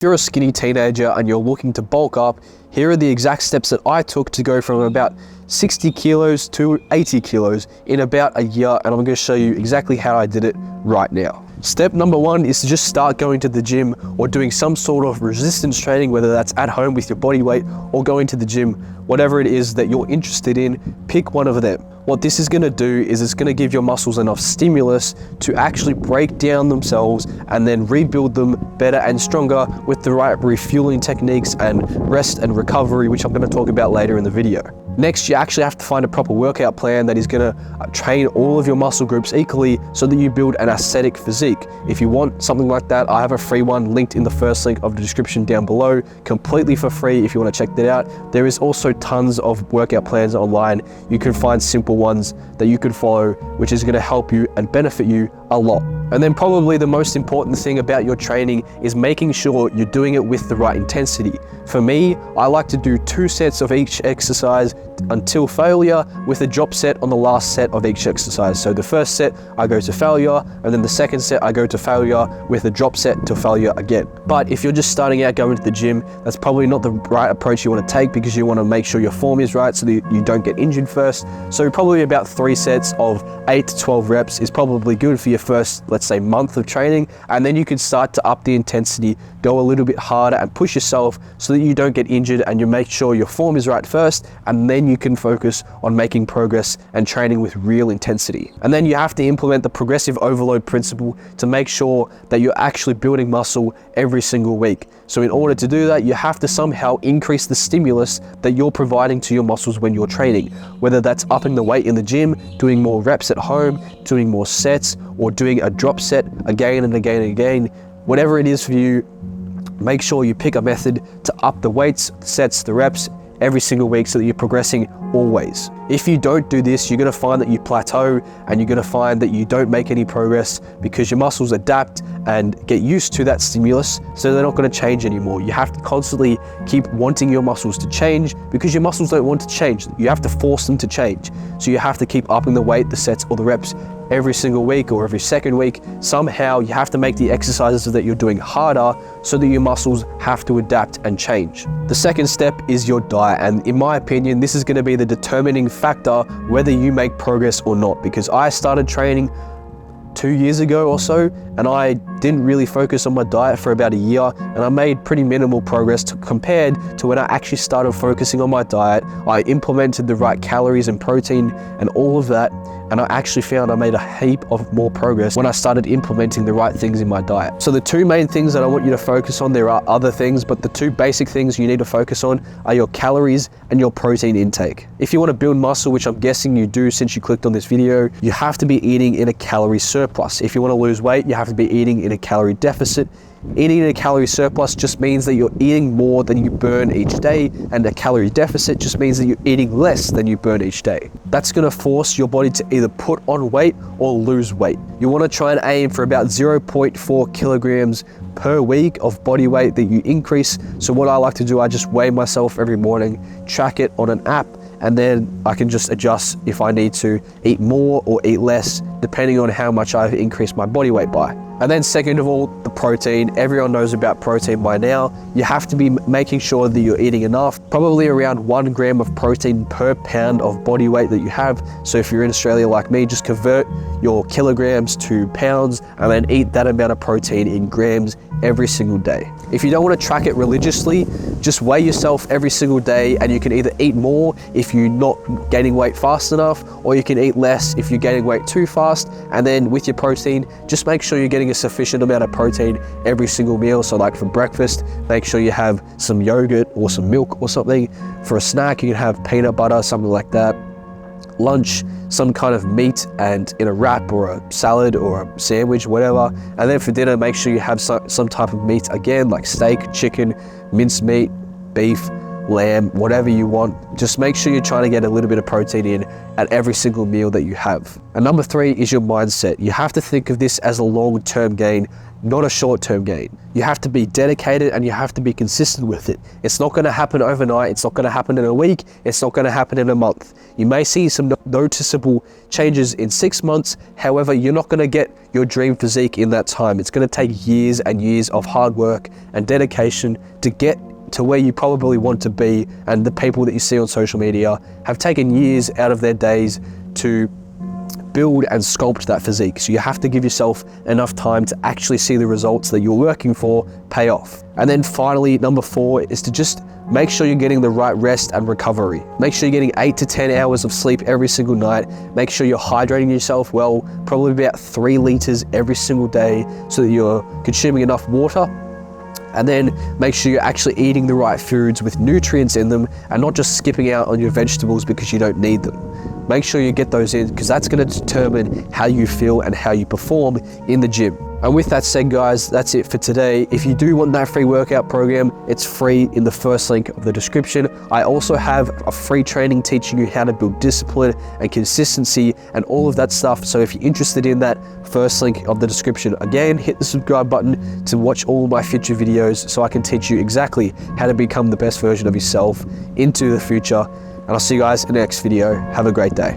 If you're a skinny teenager and you're looking to bulk up, here are the exact steps that I took to go from about 60 kilos to 80 kilos in about a year, and I'm going to show you exactly how I did it right now. Step number one is to just start going to the gym or doing some sort of resistance training, whether that's at home with your body weight or going to the gym. Whatever it is that you're interested in, pick one of them. What this is going to do is it's going to give your muscles enough stimulus to actually break down themselves and then rebuild them better and stronger with the right refueling techniques and rest and recovery, which I'm going to talk about later in the video. Next, you actually have to find a proper workout plan that is going to train all of your muscle groups equally so that you build an aesthetic physique. If you want something like that, I have a free one linked in the first link of the description down below, completely for free if you want to check that out. There is also tons of workout plans online. You can find simple ones that you can follow, which is going to help you and benefit you a lot. And then probably the most important thing about your training is making sure you're doing it with the right intensity. For me, I like to do 2 sets of each exercise until failure, with a drop set on the last set of each exercise. So the first set I go to failure, and then the second set I go to failure with a drop set to failure again. But if you're just starting out going to the gym, that's probably not the right approach you want to take, because you want to make sure your form is right so that you don't get injured first. So probably about 3 sets of 8 to 12 reps is probably good for your first, let's say, month of training, and then you can start to up the intensity, go a little bit harder and push yourself so that you don't get injured, and you make sure your form is right first, and then you can focus on making progress and training with real intensity. And then you have to implement the progressive overload principle to make sure that you're actually building muscle every single week. So in order to do that, you have to somehow increase the stimulus that you're providing to your muscles when you're training, whether that's upping the weight in the gym, doing more reps at home, doing more sets, or doing a drop set again and again and again. Whatever it is for you, make sure you pick a method to up the weights, the sets, the reps every single week so that you're progressing always. If you don't do this, you're going to find that you plateau, and you're going to find that you don't make any progress because your muscles adapt and get used to that stimulus, so they're not going to change anymore. You have to constantly keep wanting your muscles to change, because your muscles don't want to change. You have to force them to change. So you have to keep upping the weight, the sets, or the reps every single week or every second week. Somehow you have to make the exercises that you're doing harder so that your muscles have to adapt and change. The second step is your diet, and in my opinion, this is going to be the determining factor whether you make progress or not, because I started training 2 years ago or so, and I didn't really focus on my diet for about a year, and I made pretty minimal progress compared to when I actually started focusing on my diet. I implemented the right calories and protein and all of that, and I actually found I made a heap of more progress when I started implementing the right things in my diet. So the 2 main things that I want you to focus on, there are other things, but the 2 basic things you need to focus on are your calories and your protein intake. If you want to build muscle, which I'm guessing you do since you clicked on this video, you have to be eating in a calorie surplus. If you want to lose weight, you have to be eating in a calorie deficit. Eating in a calorie surplus just means that you're eating more than you burn each day, and a calorie deficit just means that you're eating less than you burn each day. That's going to force your body to either put on weight or lose weight. You want to try and aim for about 0.4 kilograms per week of body weight that you increase. So what I like to do, I just weigh myself every morning, track it on an app, and then I can just adjust if I need to eat more or eat less, depending on how much I've increased my body weight by. And then second of all, the protein. Everyone knows about protein by now. You have to be making sure that you're eating enough, probably around 1 gram of protein per pound of body weight that you have. So if you're in Australia like me, just convert your kilograms to pounds and then eat that amount of protein in grams every single day. If you don't want to track it religiously, just weigh yourself every single day, and you can either eat more if you're not gaining weight fast enough, or you can eat less if you're gaining weight too fast. And then with your protein, just make sure you're getting a sufficient amount of protein every single meal. So like for breakfast, make sure you have some yogurt or some milk or something. For a snack, you can have peanut butter, something like that. Lunch, some kind of meat and in a wrap or a salad or a sandwich, whatever. And then for dinner, make sure you have some type of meat, again, like steak, chicken, minced meat, beef, lamb, whatever you want. Just make sure you're trying to get a little bit of protein in at every single meal that you have. And number 3 is your mindset. You have to think of this as a long-term gain, not a short-term gain. You have to be dedicated and you have to be consistent with it. It's not going to happen overnight. It's not going to happen in a week. It's not going to happen in a month. You may see some noticeable changes in 6 months. However, you're not going to get your dream physique in that time. It's going to take years and years of hard work and dedication to get to where you probably want to be, and the people that you see on social media have taken years out of their days to build and sculpt that physique. So you have to give yourself enough time to actually see the results that you're working for pay off. And then finally, number 4 is to just make sure you're getting the right rest and recovery. Make sure you're getting 8 to 10 hours of sleep every single night. Make sure you're hydrating yourself well, probably about 3 liters every single day, so that you're consuming enough water. And then make sure you're actually eating the right foods with nutrients in them, and not just skipping out on your vegetables because you don't need them. Make sure you get those in, because that's going to determine how you feel and how you perform in the gym. And with that said, guys, that's it for today. If you do want that free workout program, it's free in the first link of the description. I also have a free training teaching you how to build discipline and consistency and all of that stuff. So if you're interested in that, first link of the description. Again, hit the subscribe button to watch all of my future videos so I can teach you exactly how to become the best version of yourself into the future. And I'll see you guys in the next video. Have a great day.